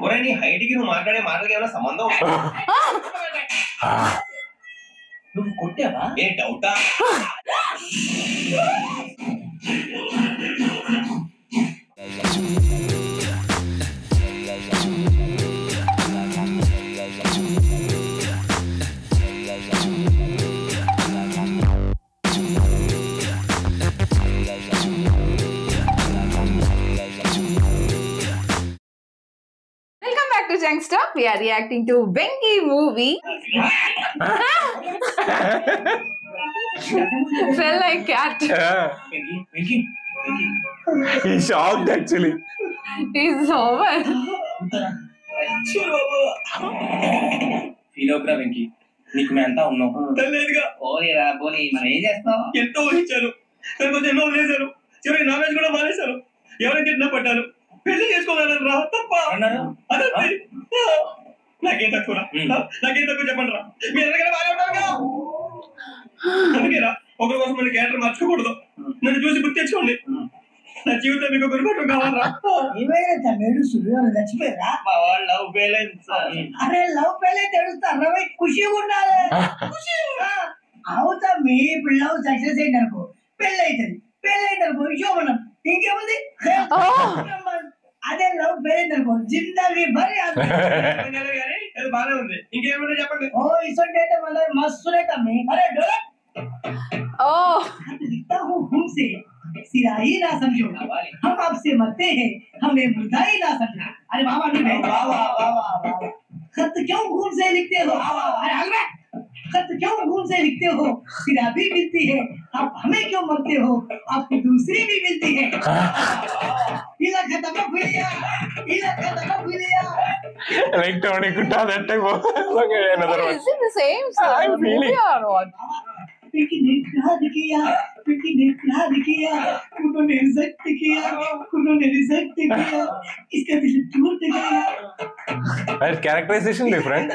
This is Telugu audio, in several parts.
ఒరే నీ హైట్ కి నువ్వు మాట్లాడే మాటలకి ఏమైనా సంబంధం నువ్వు కొట్టావా ఏ డౌటా Youngster, we are reacting to Venki movie. Felt like cat. Venki. He's shocked actually. He's over. Feel అవుతురా వెంకీ నీకు మేము అంతా ఉన్నాం తెలియదుగా పోలేరా పోలే మనం ఏం చేస్తాం ఎంతో ఊహించారు దాని కొంచెం ఎన్నో వదిలేశారు చివరి నాన్ వెజ్ కూడా మానేశారు ఎవరైనా తిన్నా పడ్డారు పెళ్లి చేసుకోవాలని రా తప్ప నాకేం తక్కువ చెప్పండి రా మీరు ఎందుకంటే బాగా ఉంటారుగా అందుకేరా ఒకరి కోసం మన క్యారెక్టర్ మార్చుకోకూడదు నన్ను చూసి గుర్తు తెచ్చుకోండి నా జీవితం మీకు గురిపటం కావాలరా ఏమైనా చచ్చిపోయారా లవ్ బ్యాలెన్స్ అరే లవ్ బ్యాలెన్స్ తెలుస్తారా ఖుషిగా ఉండాలి అవుతా మీ పిల్లలు సక్సెస్ అయింది అనుకో పెళ్ళి అవుతుంది అనుకో శోభనం ఇంకేముంది అదే లవ్ బ్యాలెన్స్ అనుకో జిందగీ భరి బాగానే ఉంది ఇంకేమైనా చెప్పండి ఓ ఇసొంటి అయితే మన మస్తునే తమ్మి అరే दिखता हूँ हमसे सिरा ही ना समझो हम आपसे मरते हैं हमें मुर्दा ही ना समझो अरे बाबा खत क्यों खून से लिखते हो अरे खत क्यों खून से लिखते हो सिरा भी मिलती है आप हमें क्यों मरते हो आपको दूसरी भी मिलती है इला खत्म भूलिया Like Tony Kutta that type of okay, another one. Is it the same song? I'm feeling or what? उन्होंने रिजेक्ट किया इसका दिल टूट गया Characterization different.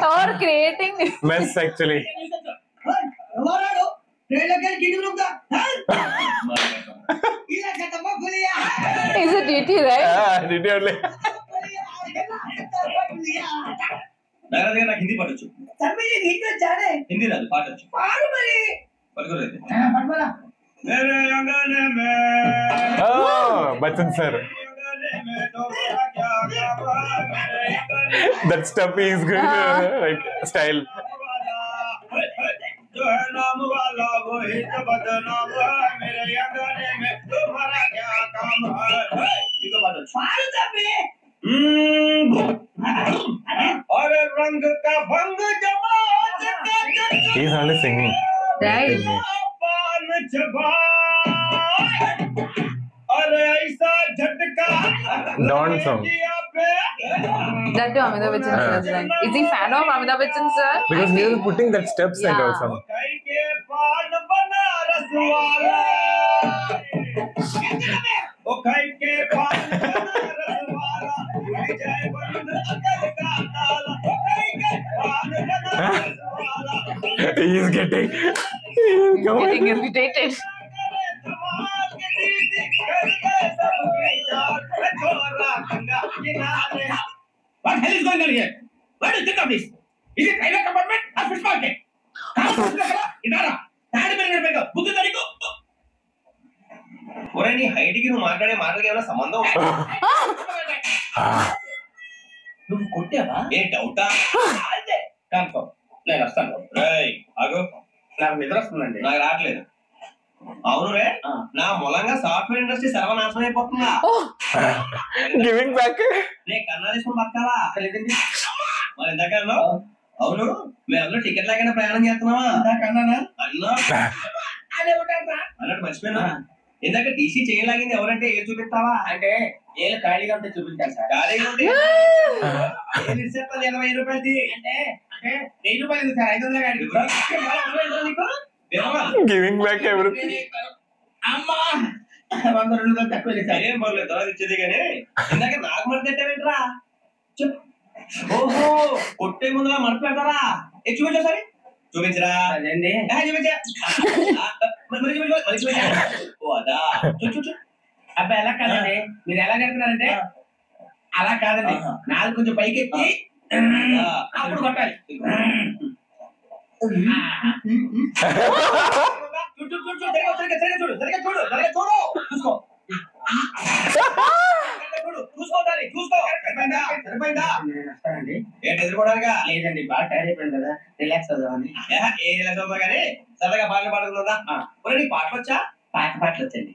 Or creating Mess actually. is it DT, right? Did you only? నాకు హిందీ పాటొచ్చు హిందీ రాదు పాటొచ్చు పట్టుకోలేదు Oh, Bachchan sir. That stuff is good, like style. जो है नाम वाला वो ही तो बदनाम है मेरे अंगने में तुम्हारा क्या काम है इको बात अरे रंग का भंग जमा He's only singing. Right. पान चबा अरे ऐसा झटका Don't song. That too Amitabh Bachchan sir is like. Is he fan of Amitabh Bachchan sir? Because he is putting that steps and Yeah. also. He is getting irritated. What hell is going on here? What do you think of this? Is it private compartment or fish market? ఇదారా తాడి పెరిగిన బుద్ధి తడికు ఒరే నీ హైట్ కి నువ్వు మాట్లాడే మాటలకి ఏమైనా సంబంధం నువ్వు కొట్టావా ఏ డౌటా కన్ఫర్మ్ నేను వస్తాను ఆగు నాకు నిద్ర వస్తుందండి నాకు రావట్లేదు అవును రే నా మూలంగా సాఫ్ట్వేర్ ఇండస్ట్రీ సర్వనాశనం అయిపోతుందా giving back. నేను కన్నా తీసుకుని బతకాలా లేదండి మరి ఎంతకన్నా అవును మేము టికెట్ లేకుండా ప్రయాణం చేస్తున్నావా అన్నా అన్నట్టు మర్చిపోయినా ఇందాక టీసీ చేయలాగింది ఎవరంటే ఏం చూపిస్తావా అంటే ఏళ్ళు ఖాళీగా ఉంటే చూపించాలి సార్ ఖాళీగా ఉంటే 20 రూపాయలది అంటే 1000 రూపాయలు సార్ 500 నీకు Giving back everything. అమ్మా 100 తక్కువ ఏం పర్లేదు తర్వాత ఇచ్చేది కానీ ఇందాక నాకు మడత పెట్టావేంట్రా ఓహో కొట్టే ముందులా మడత పెడతారా చూపించా సరే చూపించరా చూపించా అబ్బాయి ఎలా కాదండి, మీరు ఎలా కడుతున్నారంటే అలా కాదండి, నాలుగు కొంచెం పైకి ఎత్తి అప్పుడు కొట్టాలి. లేదండి, బాగా టైర్ అయిపోయింది కదా, రిలాక్స్ అవుదామని. ఏ రిలాక్స్ అవుతా కానీ సరదాగా పాటలు పాడుకుందా? నీకు పాటలు వచ్చా? పాటలు వచ్చండి.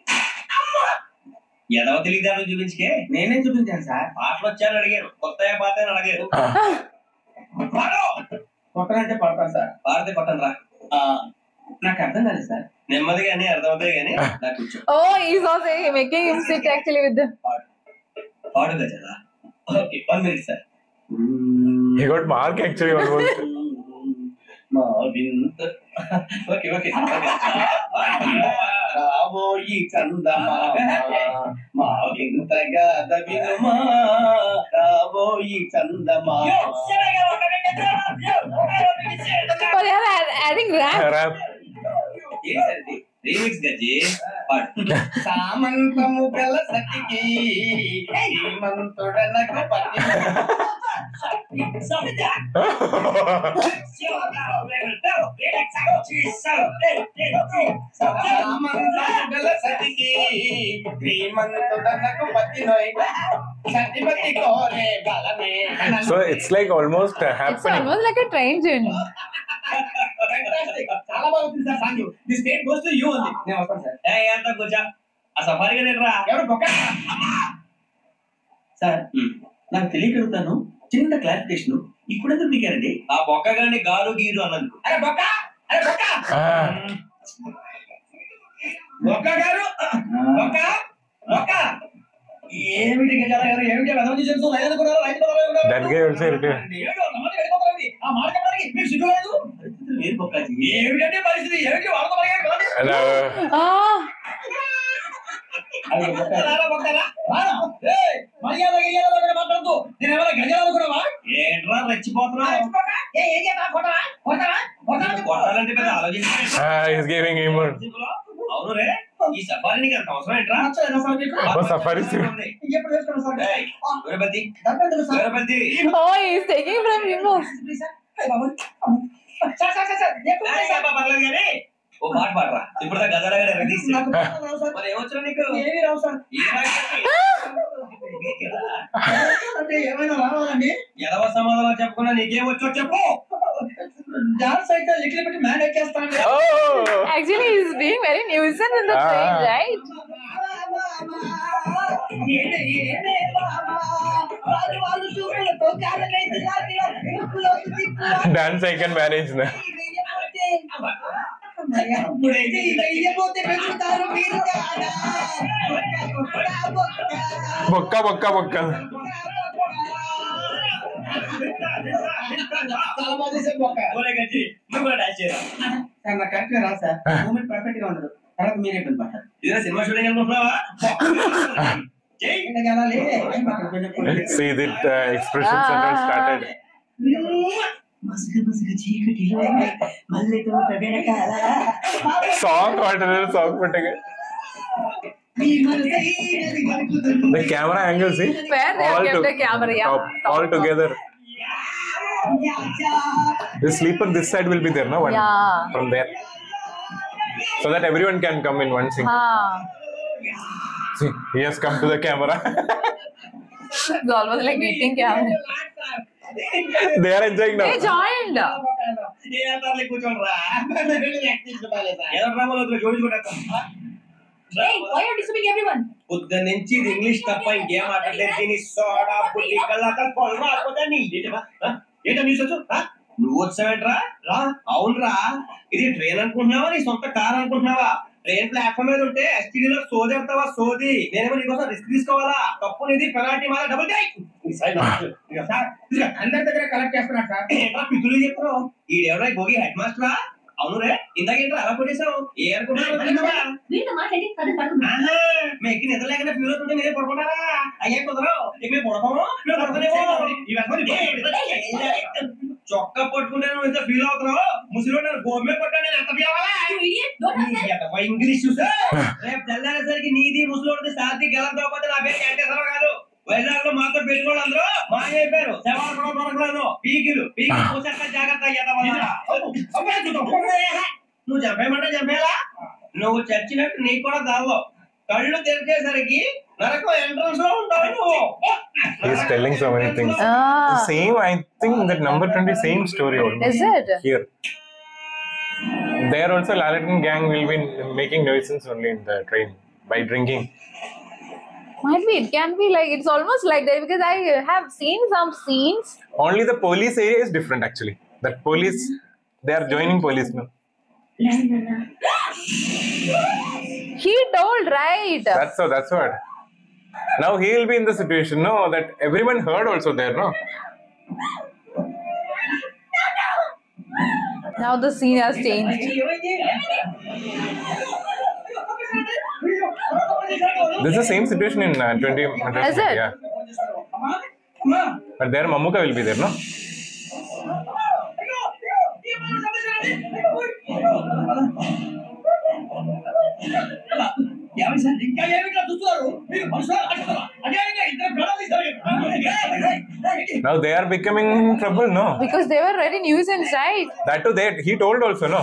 ఎదవ తెలియదారు చూపించుకే. నేనేం చూపించాను సార్? పాటలు వచ్చాను అడిగారు, కొత్త పాత అని అడిగారు. కొట్టనంటే పడతాను సార్, పాడితే కొట్టను రా. నాకు అర్థం కాలేదు సార్. నెమ్మదిగా అని అర్థమవుతాయి కానీ నాకు కూర్చో. Oh, he's also making him sit actually with the. పాడుగా కదా. Okay, 1 minute sir. He got mark actually almost. Okay okay రాబోయి చందమామ మా వింతగా దవినుమా రాబోయి చందమామ. Oh, they are adding rap. Rap. ఏంటండి రీమిక్స్ గజ్జి పాడు. సామంతము గల సతికి శ్రీమంతుడనకు పతి గల సతికి శ్రీమంతుడనకు పతి నోయ్ సతిపతి కోరే బలమే. So it's like almost It's happening. almost like a train journey. చాలా బాగుంది sir song. The state goes to you ఉంది. నేను వస్తాను సార్. ఎంత కూర్చో ఆ సఫారీగా నేనరా ఎవరు బొక్క సార్. నాకు తెలియగలుగుతాను, చిన్న క్లారిఫికేషన్. ఇప్పుడు ఎందుకు మీకారండి ఆ బొక్క గాని గారు గీరు అన్నది? అరే బొక్క, అరే బొక్క, బొక్క గారు, బొక్క బొక్క. ఏమిటి గజాల గారు, ఏమిటి అర్థం చేస్తూ రైతు That guy also irritated. ఆ మాట చెప్పడానికి మీకు సిగ్గు లేదు? ఏమిటంటే పరిస్థితి, ఏమిటి వాడతా Hello. మాట్లాడుతూ నేను ఏమైనా గజాలు అనుకున్నావా? ఏంట్రా రెచ్చిపోతున్నావు? కొట్టాలంటే పెద్ద ఆలోచించ. He's giving him a అవును రే, ఈ సఫారీ నీకు అంత అవసరం ఏంట్రా? safari suit. Oh, he's taking from him. పర్లేదు కానీ ఓ పాట పాడరా. ఇప్పుడు గజాల మరి ఏమొచ్చు నీకు? ఏమైనా రావాలండి? ఎదవ సమాధానం చెప్పకుండా నీకేమొచ్చో చెప్పు. డాన్స్ అయితే లిటిల్ బిట్ మ్యాన్ ఎక్కేస్తాను. Actually, he's being very nuisance in the train, right? Dance I can manage now. Bokka bokka bokka. Perfect గా ఉండదు. తర్వాత మీరే ఇబ్బంది పడతారు. ఇదే సినిమా షూటింగ్ అనుకుంటున్నావా? See that expressions are started. Song whatever song putting it. The camera angle, see? Where they have kept the camera, yeah. All together. The sleeper this side will be there, no? One Yeah. from there. So that everyone can come in one sync. See, he has come to the camera. It's almost like eating camera. They are enjoying now. They joined. Hey, why are you disturbing everyone? పొద్దు నుంచి ఇంగ్లీష్ తప్ప ఇంకేం మాట్లాడలేదు. దీని సోడా పుట్టి కళ్ళ కొల్రా అయిపోతాని. ఏంటో న్యూస్ వచ్చు? నువ్వు వచ్చావేంట్రా? రా. అవునరా, ఇది ట్రైన్ అనుకుంటున్నావా నీ సొంత కార్ అనుకుంటున్నావా? ట్రైన్ ప్లాట్ఫామ్ మీద ఉంటే ఎస్టీడీలో సోది ఎడతావా? సోది. నేనేమో నీకోసం రిస్క్ తీసుకోవాలా? తప్పు నీది, పెనాల్టీ మాదా, డబుల్ టై. అందరి దగ్గర కలెక్ట్ చేస్తున్నా సార్. పితులు చెప్తున్నావు. ఈడెవరా భోగి హెడ్ మాస్టరా? అవును రే ఇందాకేంట్రా అలా కొట్టేశావు ఏ అనుకుంటున్నావు వీళ్ళతో మాట్లాడి కథ పడుకుందాం. మీ ఎక్కి నిద్ర లేకుండా ఫీల్ అవుతుంటే మీరే పడుకుంటారా అయ్యే కుదరవు ఇక మేము పడతాము మేము పడుకోలేము చొక్కా పట్టుకుంటే నువ్వు ఎంత ఫీల్ అవుతున్నావు ముసలి గోమే పట్టాను నేను ఎంత ఫీల్ అవ్వాలా ఇంగ్లీష్ చూసా రేపు తెల్లారేసరికి నీది ముసలి సాతి గెలంతో పోతే నా పేరు వెంకటేశ్వరరావు కాదు వైజాగ్ లో మాత్రం పెట్టుకోవాలి అందరూ మాయ అయిపోయారు శవాలు పీకిలు పూసక్క జాగ్రత్త నువ్వు చంపేయమంటే చంపేలా నువ్వు చచ్చినట్టు నీకు కూడా దావో కళ్ళు తెరిచేసరికి నరకం ఎంట్రన్స్ లో ఉంటావు నువ్వు. He's telling so many things. Same, I think that number 20 same story almost. Is it? Here. There also Lalatin gang will be making nuisance only in the train by drinking. Might be. It can be like, it's almost like that because I have seen some scenes. Only the police area is different actually. That police, they are joining police now. He told, right? That's what. Now he will be in the situation, no, that everyone heard also there, no? Now the scene has changed. This is the same situation in 20. Is it? Yeah. But there Mamuka will be there, no? Now they are becoming trouble, no? Because they were very nuisance, right? That too, he told also, no?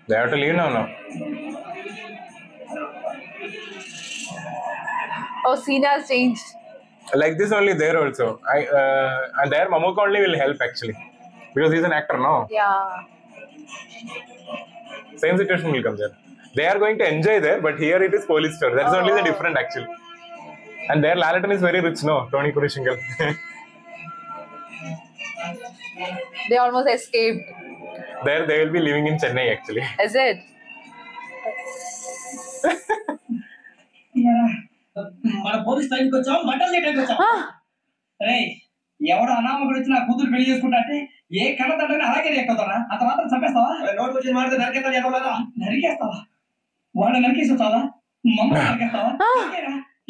They have to leave now. Oh, scene has changed. Like this only there also. And there Mamuka only will help actually. Because he's an actor now. Yeah. Same situation will come there. They are going to enjoy there, but here it is police story. That's only the different actually. And there Lalatin is very rich, no? Tony Kurishingal. They almost escaped. There they will be living in Chennai actually. Is it? మన పోలీస్ టైంకి వచ్చాం మటన్ చేయడానికి వచ్చాం రే ఎవడు అనామకుడు వచ్చి నా కూతురు పెళ్లి చేసుకుంటా అంటే ఏ కళ్ళ తండ్రిని అలాగే రియాక్ట్ అవుతారా అంత మాత్రం చంపేస్తావా నోట్ వచ్చి మాడితే నరికేస్తా చెప్పలేదా నరికేస్తావా వాడు నరికేసి వచ్చావా మమ్మల్ని నరికేస్తావా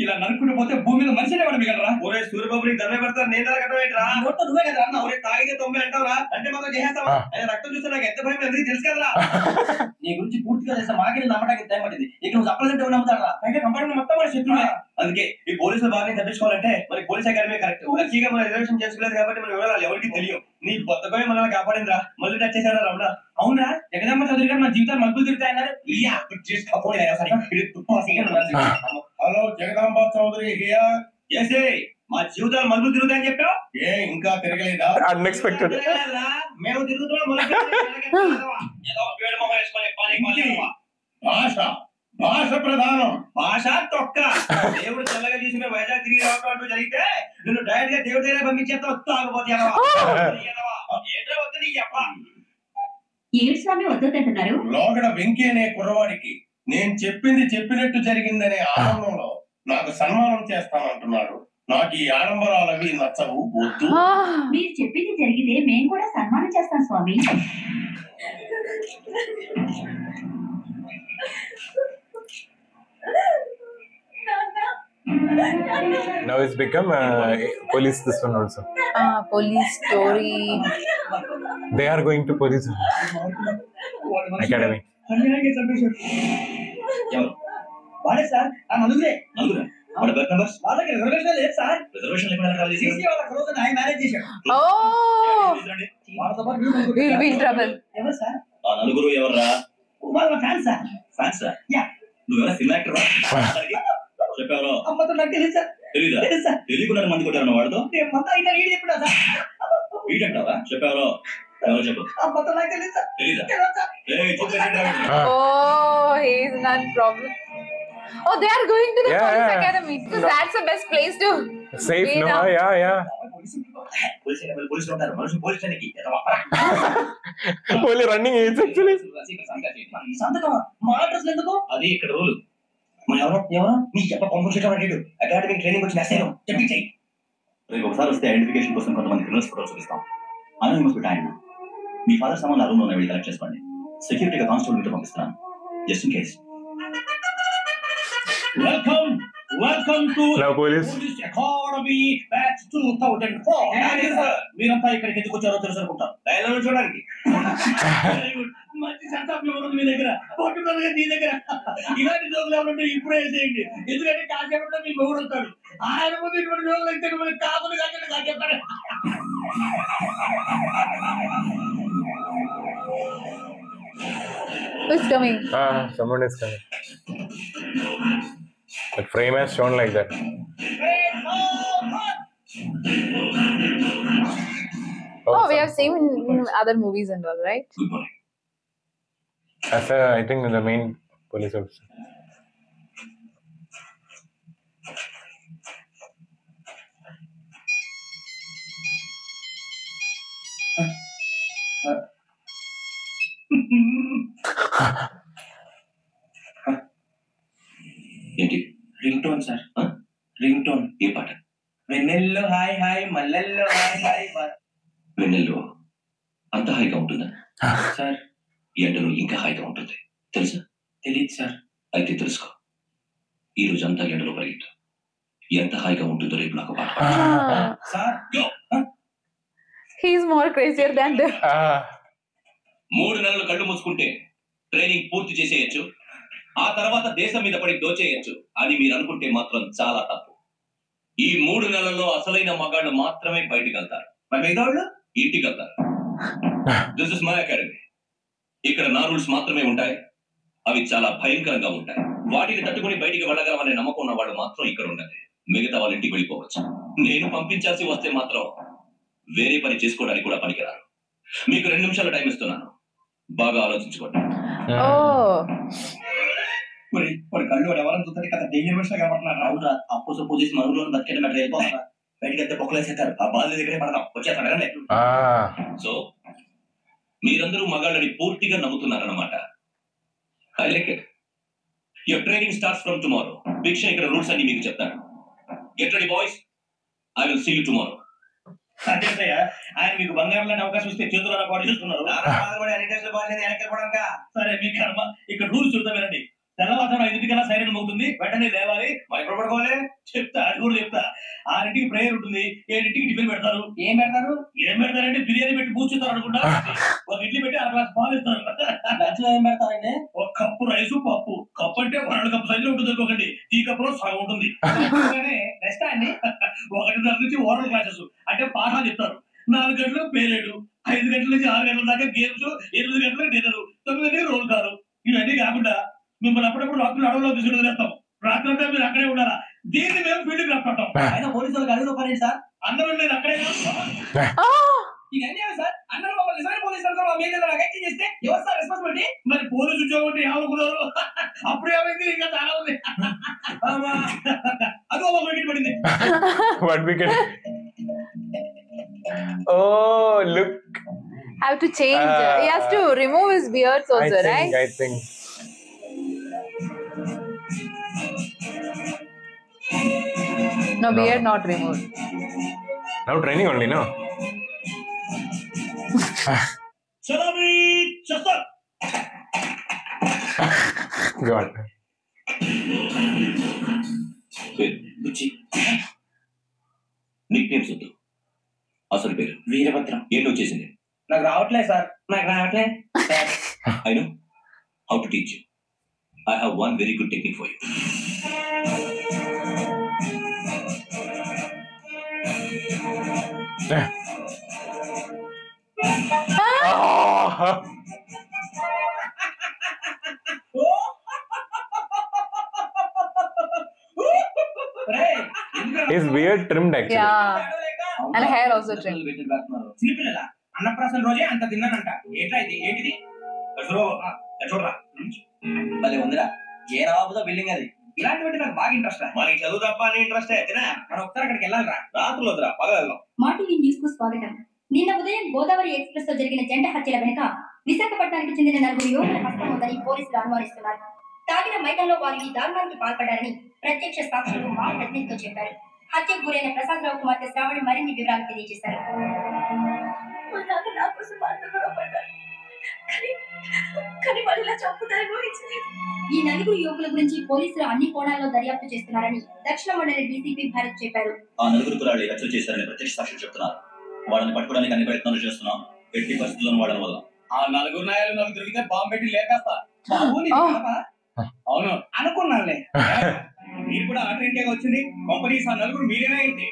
ఇలా నరుకుంటూ పోతే భూమి మీద మనిషినే వాడు మిగలరా ఒరే సూర్యబాబు నీకు దండ పెడతారు నేను నరకటం ఏంట్రా నోట్లో నువ్వే కదా అన్నావు ఒరే తాగితే 90 అంటావురా అంటే మాత్రం చేసేస్తావా ఆయన రక్తం చూస్తే నాకు ఎంత భయం అందరికీ తెలుసు కదరా నీ గురించి పూర్తిగా చేస్తే మాకే నమ్మడానికి టైం పట్టింది ఇక నువ్వు చెప్పాలంటే ఎవరు నమ్ముతారా అయితే కంపార్ట్మెంట్ మొత్తం మన శత్రువే అందుకే ఈ పోలీసులు బాగా తప్పించుకోవాలంటే మరి పోలీస్ అకాడమీ కరెక్ట్ లక్కీగా మన రిజర్వేషన్ చేసుకోలేదు కాబట్టి మన వివరాలు ఎవరికి తెలియదు నీ బతకమే మనల్ని కాపాడిందిరా మళ్ళీ టచ్ చేశారా రమణ అవునా జగదమ్మ చౌదరి గారు మన జీవితాలు మలుపులు తిరుగుతాయన్నారు హలో జగదాంబ చౌదరి హియర్. చేసే మా జీవితాలు మలుపులు తిరుగుతాయని చెప్పావు ఏ ఇంకా తిరగలేదా? Unexpected. మేము తిరుగుతున్నాం భాష భాష ప్రధానం. భాష తొక్క దేవుడు తెల్లగా చూసి మేము వైజాగ్ తిరిగి రావడం అంటూ జరిగితే నిన్ను డైరెక్ట్ గా దేవుడి దగ్గర పంపించేస్తా తాగబోతే ఏంట్రా వద్దు నీ అప్ప ఏడు స్వామి వద్దంటున్నారు. లోగడ వెంకీ అనే కుర్రవాడికి నేను చెప్పింది చెప్పినట్టు జరిగిందనే ఆనందంలో నాకు సన్మానం చేస్తానంటున్నాడు. నాకు ఈ ఆడంబరాలు అవి నచ్చవు, వద్దు. మీరు చెప్పింది జరిగితే మేము కూడా సన్మానం చేస్తాం స్వామి. Now it's become police this one also. Police story. They are going to police academy. వాడే సార్ ఆ నలుగురే వాడు బెర్త్ నంబర్స్ వాళ్ళకి రిజర్వేషన్ లేదు సార్ రిజర్వేషన్ లేకుండా కాల్ చేసి సీసీ వాళ్ళ క్లోజ్ ఆయన మేనేజ్ చేశాడు Oh, వాళ్ళతో పాటు we'll be in trouble. ఎవరు సార్ ఆ నలుగురు ఎవర్రా వాళ్ళ ఫ్యాన్ సార్ ఫ్యాన్స్ యా నువ్వెవరా సినిమా యాక్టర్ చెప్పావరా అమ్మతో నాకు తెలియదు సార్ తెలీదా తెలుసు సార్ తెలియకుండా మంది కొట్టారన్న వాడితో నేను మొత్తం ఇట్లా రీడ్ చెప్పినా సార్ వీడంటావా చెప్పావరా ఎవరో చెప్పు అమ్మతో నాకు తెలియదు సార్ తెలీదా తెలియదు sir Oh, he's not problem. Oh, they are going to the Yeah, police yeah. academy. So that's the best place to Safe, be no? now. Yeah. పోలీసులు ఉంటారు మనుషులు పోలీస్ స్టేషన్కి ఓన్లీ రన్నింగ్ ఏజ్ యాక్చువల్లీ. సంతకం మా అడ్రస్ ఎందుకు అది ఇక్కడ రూల్ మన ఎవరు నీ చెప్ప పంపించడం అడిగాడు అకాడమిక్ ట్రైనింగ్ వచ్చిన అసలు చెప్పించాయి రేపు ఒకసారి వస్తే ఐడెంటిఫికేషన్ కోసం కొంతమంది క్రిమినల్స్ ఫోటో చూపిస్తాం అనోనిమస్ బిట్ ఆయన మీ ఫాదర్ సామాన్లు రూమ్ లో వెళ్ళి కలెక్ట్ చేసుకోండి సెక్యూరిటీగా కానిస్టేబుల్ మీతో పంపిస్తున్నాను just in case welcome to police academy batch 2004 మీరంతా ఇక్కడికి ఎందుకు వచ్చారో తెలుసుకుంటారు డైలాగ్ చూడడానికి మంచి సెటప్ ఉంది మీ దగ్గర పట్టుదలగా నీ దగ్గర ఇలాంటి జోకులు ఏమంటే ఇప్పుడే చేయండి ఎందుకంటే కాసేపట్లో మీ మొగుడు వస్తాడు ఆయన ముందు ఇటువంటి జోకులు అయితే మనకి కాపులు కాకుండా చెప్తాడు Who's coming? Someone is coming. The frame has shown like that. Oh, we have seen in other movies and all, right? Good morning That's I think the main police officer. ఏంటి ring tone sir ring tone ఏ పాట వెన్నెల్లో హాయ్ హాయ్ మల్లెల్లో హాయ్ హాయ్ వెన్నెల్లో అంత హాయిగా ఉంటుందా సార్ ఎండలో ఇంకా హాయిగా ఉంటుంది తెలుసా తెలియదు సార్ అయితే తెలుసుకో ఈ రోజు అంతా ఎండలో పరిగెట్టు ఎంత హాయిగా ఉంటుందో రేపు నాకు పాట sir He's more crazier than them. 3 నెలలు కళ్ళు మూసుకుంటే ట్రైనింగ్ పూర్తి చేసేయచ్చు ఆ తర్వాత దేశం మీద పడి దోచేయచ్చు అని మీరు అనుకుంటే మాత్రం చాలా తప్పు ఈ 3 నెలల్లో అసలైన మగాళ్ళు మాత్రమే బయటికి వెళ్తారు మరి మిగతా వాళ్ళు ఇంటికి వెళ్తారు దిస్ ఇస్ మై అకాడమీ ఇక్కడ నా రూల్స్ మాత్రమే ఉంటాయి అవి చాలా భయంకరంగా ఉంటాయి వాటిని తట్టుకుని బయటికి వెళ్ళగలమనే నమ్మకం ఉన్న వాళ్ళు మాత్రం ఇక్కడ ఉండాలి మిగతా వాళ్ళ ఇంటికి వెళ్ళిపోవచ్చు నేను పంపించాల్సి వస్తే మాత్రం వేరే పని చేసుకోవడానికి కూడా పనికిరారు మీకు 2 నిమిషాలు టైం ఇస్తున్నాను బాగా ఆలోచించుకోండి Oh. మరి కళ్ళు ఎవరైనా చూస్తే కదా డేంజర్ విషయం కనబడుతున్నారు అవునా అప్పు సొప్పు చేసి మనుగులో బతికేట మెట్ర వెళ్ళిపోతా బయటికి వెళ్తే పొక్కలేసేస్తారు ఆ బాధ దగ్గరే పడదాం వచ్చేస్తాడు అడగండి సో మీరందరూ మగాళ్ళని పూర్తిగా నమ్ముతున్నారన్నమాట I like it your training starts from tomorrow భిక్ష ఇక్కడ రూల్స్ అన్ని మీకు చెప్తాను get ready boys I will see you tomorrow అదేంటయ్యా ఆయన మీకు బంగారం లాంటి అవకాశం ఇస్తే చేతులు పాటు చేస్తున్నారు సరే మీ కర్మ ఇక్కడ రూల్స్ చూద్దాం వినండి తెల్లవారుజామున 5 సైరన్ మోగుతుంది వెంటనే లేవాలి మరి ఎప్పుడు పడుకోవాలి చెప్తా అది కూడా చెప్తా 6ంటికి ప్రేయర్ ఉంటుంది 7ంటికి టిఫిన్ పెడతారు ఏం పెడతారంటే బిర్యానీ పెట్టి పూచుతారు అనుకుంటా ఒక ఇడ్లీ పెట్టి 1 గ్లాస్ పాలు ఇస్తారు ఏం పెడతారండి ఒక కప్పు రైసు పప్పు కప్పు అంటే 2 కప్పు సైజులో ఉంటుంది అనుకోకండి ఈ కప్పులో సగం ఉంటుంది నెక్స్ట్ అండి 1:30 నుంచి ఓరల్ క్లాసెస్ అంటే పాఠాలు చెప్తారు 4 గంటలకు పేరేడు 5 గంటల నుంచి 6 గంటల దాకా గేమ్స్ 8 గంటలకు డిన్నర్ 9 గంటలకు రోల్ కారు ఇవన్నీ కాకుండా మిమ్మల్ని అప్పుడప్పుడు రాత్రులు అడవులో తీసుకుని వేస్తాం రాత్రి అంతా మీరు అక్కడే ఉండాలా దీన్ని మేము ఫీల్డ్కి రప్పాం ఆయన పోలీసులకు అడుగులో పని సార్ అందరూ నేను అక్కడే ఇవన్నీ సార్ అందరూ మమ్మల్ని నిజమైన పోలీసులు మా మీద అగత్యం చేస్తే ఎవరు సార్ రెస్పాన్సిబిలిటీ మరి పోలీసు ఉద్యోగం అంటే ఏమనుకున్నారు అప్పుడు ఏమైంది ఇంకా చాలా ఉంది అది ఒక వికెట్ పడింది What wicket? Oh, look. Have to change. He has to remove his beards also, right? I think. No, beard not removed. Now training only, no? Salami Chasar. God. Buchi Nick names వద్దు అసలు పేరు వీరభద్రం ఏంటి వచ్చేసింది నాకు రావట్లేదు sir I know how to teach you I have one very good technique for you His beard trimmed actually. Yeah. And hair also trimmed. చిన్నపిల్లల అన్నప్రాసన రోజే అంత తిన్నానంట ఏంటిది చూడరా భలే ఉందిరా ఏ నవాబుతో బిల్డింగ్ అది ఇలాంటివంటే నాకు బాగా ఇంట్రెస్ట్. మనకి చదువు తప్ప అని ఇంట్రెస్ట్ అయితేనా మనం ఒకసారి అక్కడికి వెళ్ళాలిరా. రాత్రులు వద్దురా, పగలు వెళ్దాం. మా టీవీ న్యూస్ కు స్వాగతం. నిన్న ఉదయం గోదావరి ఎక్స్ప్రెస్ లో జరిగిన జంట హత్యల వెనుక విశాఖపట్నానికి చెందిన 4 యువకుల హస్తం ఉందని పోలీసులు అనుమానిస్తున్నారు. తాగిన మైకంలో వారు ఈ దారుణానికి పాల్పడ్డారని ప్రత్యక్ష సాక్షులు మా ప్రతినిధితో చెప్పారు. హత్యకు గురైన ప్రసాద్ రావు కుమార్తె శ్రావణి మరిన్ని వివరాలు తెలియజేశారు. ఈ 4 యువకుల గురించి పోలీసులు అన్ని కోణాల్లో దర్యాప్తు చేస్తున్నారని దక్షిణ మండలి డీసీపీ భరత్ చెప్పారు. ఆ 4 కుర్రాళ్ళు హత్యలు చేశారని ప్రత్యక్ష సాక్షులు చెప్తున్నారు. వాళ్ళని పట్టుకోవడానికి అన్ని ప్రయత్నాలు చేస్తున్నాం. ఎట్టి పరిస్థితుల్లో వాళ్ళని వల్ల ఆ 4 నాయాలు నాకు దొరికితే బాంబు పెట్టి లేకేస్తా. అవును అనుకున్నానులే. మీరు కూడా ఆర్డర్ ఇండియాగా వచ్చింది. కంపెనీస్ ఆ 4 మీరేనా ఏంటి?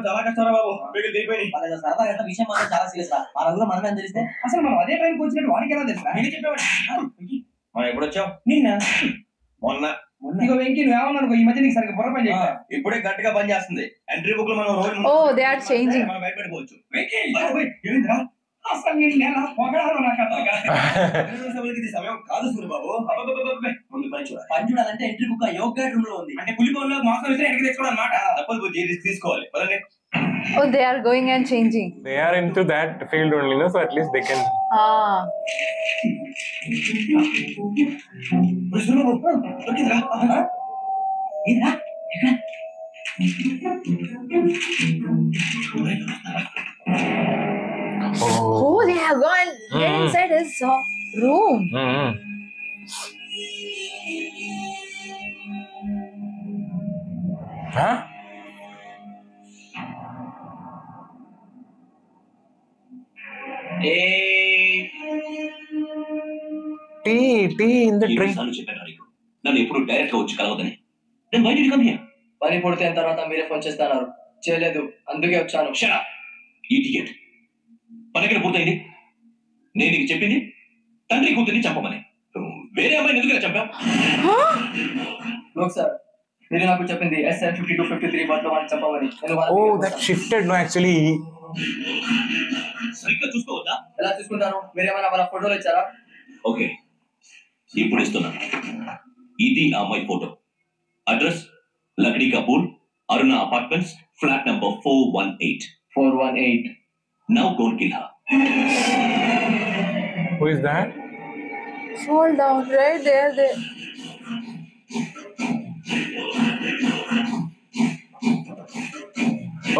చాలా కష్టారా బాబు. మిగిలి దిగిపోయి సరదా ఎంత విషయం మాత్రం చాలా సీరియస్ రా. ఆ రంగులో మనమే తెలిస్తే అసలు మనం అదే టైంకి వచ్చినట్టు వాడికి ఎలా తెలుసా? నేను చెప్పేవాడు. మనం ఎప్పుడు వచ్చాం? నిన్న మొన్న ఇక వెంకీ నువ్వేమన్నా అనుకో, ఈ మధ్య నీకు సరిగ్గా బుర్ర పని చేస్తా. ఇప్పుడే గట్టిగా పని చేస్తుంది. ఎంట్రీ బుక్ లో మనం రోజు they are changing. మనం బయటపెట్టుకోవచ్చు. ఏమిందిరా అసలు నేను నెల పొగడాను నాకు అర్థం కాదు. ఇది సమయం కాదు సూర్యబాబు. ముందు పని చూడాలి. పని చూడాలంటే ఎంట్రీ బుక్ యోగా రూమ్ లో ఉంది. అంటే పులిపోలో మాసం వేస్తే ఎక్కడికి తెచ్చుకోవాలి అన్నమాట. తప్పదు బుజ్జి, రిస్క్ తీసుకోవాలి. Oh, they are going and changing. They are into that field only, no? So at least they can. Oh, they have gone inside his room. Huh? Tea in the train. నన్ను ఎప్పుడు డైరెక్ట్ గా వచ్చి కలవదని. నేను బయట కమ్ హియర్. పని పూర్తయిన తర్వాత మీరే ఫోన్ చేస్తున్నారు. చేయలేదు, అందుకే వచ్చాను. Shut up idiot. పని ఎక్కడ పూర్తయింది? నేను నీకు చెప్పింది తండ్రి కూతుర్ని చంపమని. వేరే అమ్మాయిని ఎందుకు చంపావు? లోక్ సార్, మీరు నాకు చెప్పింది SN 5253 బట్లో వాళ్ళని చంపమని. Oh, that shifted. No, actually. సరిగ్గా చూసుకోవద్దా? ఎలా చూసుకుంటాను? మీరేమైనా వాళ్ళ ఫోటోలు ఇచ్చారా? ఓకే, ఇప్పుడు ఇస్తున్నా. ఇది ఆ అమ్మాయి photo. Address Lakdi Kapoor, Aruna apartments, flat number 418. 418. Now go and kill her. Who is that? Fall down right there.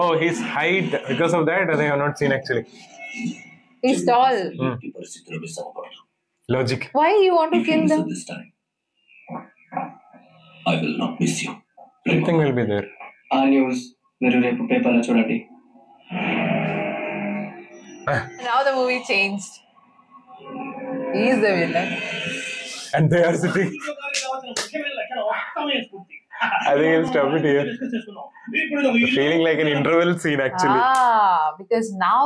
Oh, his height. Because of that, they have not seen actually. He's tall. Logic. Why you want to kill them? This time, I will not miss you. Something will be there. ఆ న్యూస్ మీరు రేపు పేపర్లో చూడండి. Now the movie changed. He is the villain. And they are sitting. I think I'll stop it here. Feeling like an interval scene actually. Because now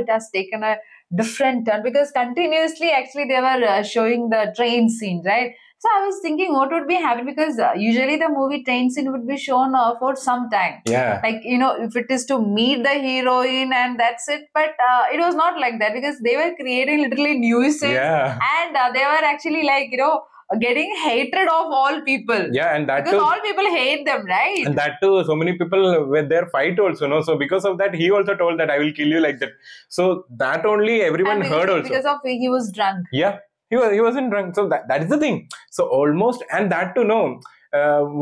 it has taken a different turn, because continuously actually they were showing the train scene, right? So I was thinking what would be happening, because usually the movie train scene would be shown for some time. Yeah. Like, if it is to meet the heroine and that's it. But it was not like that, because they were creating literally nuisance. Yeah. And they were actually like, getting hatred of all people. Yeah, and that because too. all people hate them, right? And that too, so many people with their fight also, no? So because of that, he also told that I will kill you like that. So that only everyone And heard also. Because of he was drunk. Yeah, he wasn't drunk. So that is the thing. So almost, and that to know.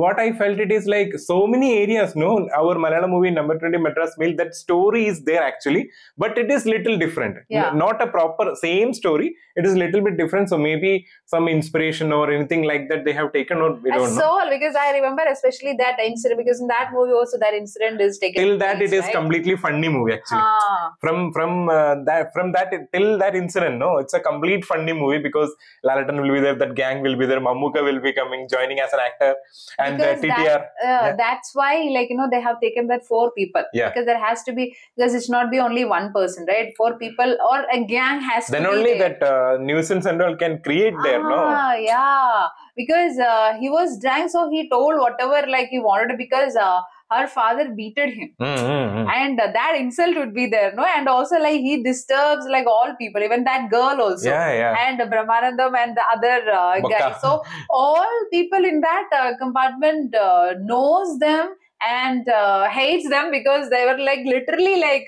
What I felt it is like so many areas, no? Our Malayalam movie Number 20 Madras Mail, that story is there actually, but it is little different. Yeah. Not a proper same story. It is little bit different. So maybe some inspiration or anything like that they have taken, or we don't know. So, because I remember especially that incident, because in that movie also that incident is taken. Till that place, it is right? completely funny movie actually. From that till that incident, no, it's a complete funny movie, because Lalatan will be there, that gang will be there, Mammootty will be coming, joining as an actor. And TTR. That's why, they have taken that 4 people. Yeah. Because there has to be, because it's not be only one person, right? 4 people or a gang has Then to be only there. that nuisance and all can create there, no? Yeah. Because he was drunk, so he told whatever he wanted, because her father beated him. Mm-hmm. And that insult would be there, no? And also like he disturbs like all people, even that girl also. Yeah. And Brahmanandam and the other guy. So all people in that compartment knows them and hates them because they were like literally like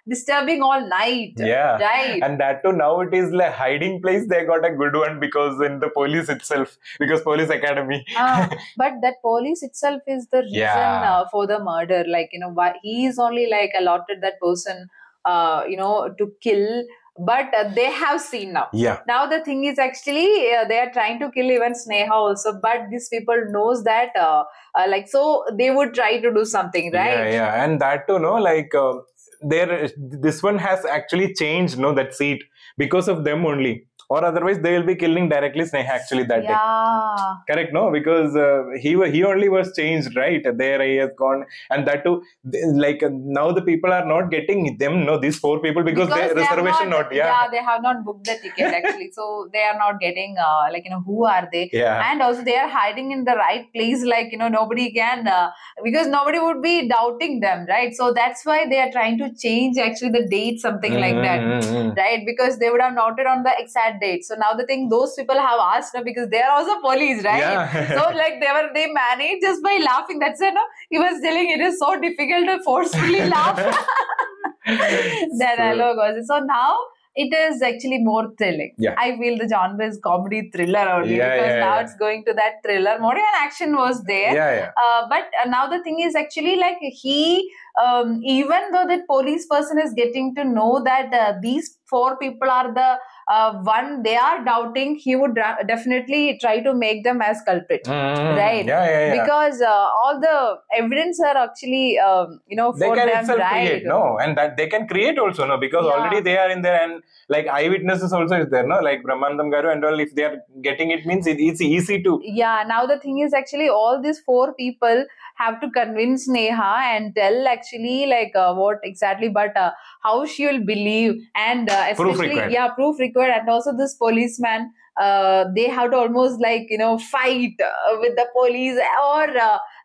disturbing all night. Yeah. Right. And that too, now it is like hiding place. They got a good one because in the police itself, because police academy. But that police itself is the reason for the murder. Like, you know, why he is only like allotted that person, you know, to kill. But they have seen now. Yeah. Now the thing is actually they are trying to kill even Sneha also. But these people knows that like, so they would try to do something, right? Yeah. And that too, no, like this one has actually changed, no, that seat because of them only. Or otherwise they will be killing directly Sneha actually that day. Correct, no? Because he only was changed, right? There he has gone. And that too, like now the people are not getting them, no, these 4 people because their reservation not. Yeah, they have not booked the ticket actually. So they are not getting like, you know, who are they? Yeah. And also they are hiding in the right place, like, you know, nobody can, because nobody would be doubting them, right? So that's why they are trying to change actually the date, something like that, right? Because they would have noted on the exact date. So now the thing, those people have asked, no, because they are also police, right? Yeah. So like they managed just by laughing. That's it, no? He was telling it is so difficult to forcefully laugh. That dialogue was. So now it is actually more thrilling. Yeah. I feel the genre is comedy thriller only because now it's going to that thriller mode. And action was there. But now the thing is actually like he, even though that police person is getting to know that these 4 people are the one they are doubting, he would definitely try to make them as culprit, right? Because all the evidence are actually you know, they for can them, itself right? create, no, and that they can create also, no, because already they are in there, and like eyewitnesses also is there, no, like Brahmanandam Garu and all. If they are getting it, means it's easy to. Yeah. Now the thing is actually all these 4 people have to convince Neha and tell actually like what exactly, but how she will believe, and especially proof required, and also this policeman, they have to almost like, you know, fight with the police or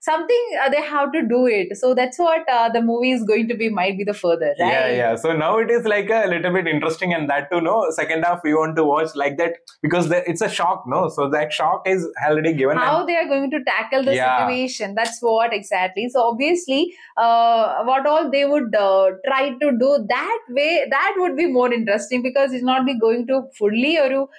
something, they have to do it. So that's what the movie is going to be, might be the further, right? So now it is like a little bit interesting, and that too, no, second half we want to watch like that because it's a shock, no, so that shock is already given. How they are going to tackle the situation, that's what exactly. So obviously what all they would try to do that way, that would be more interesting because it's not be going to fully or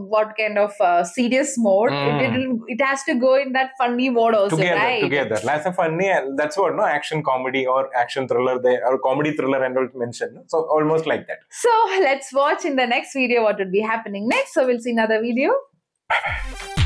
what kind of serious mode. It has to go in that funny mode also, together. That's a funny, and that's what, no, action comedy or action thriller there, or comedy thriller and all mentioned, no? So almost like that. So let's watch in the next video what would be happening next. So we'll see another video. Bye-bye.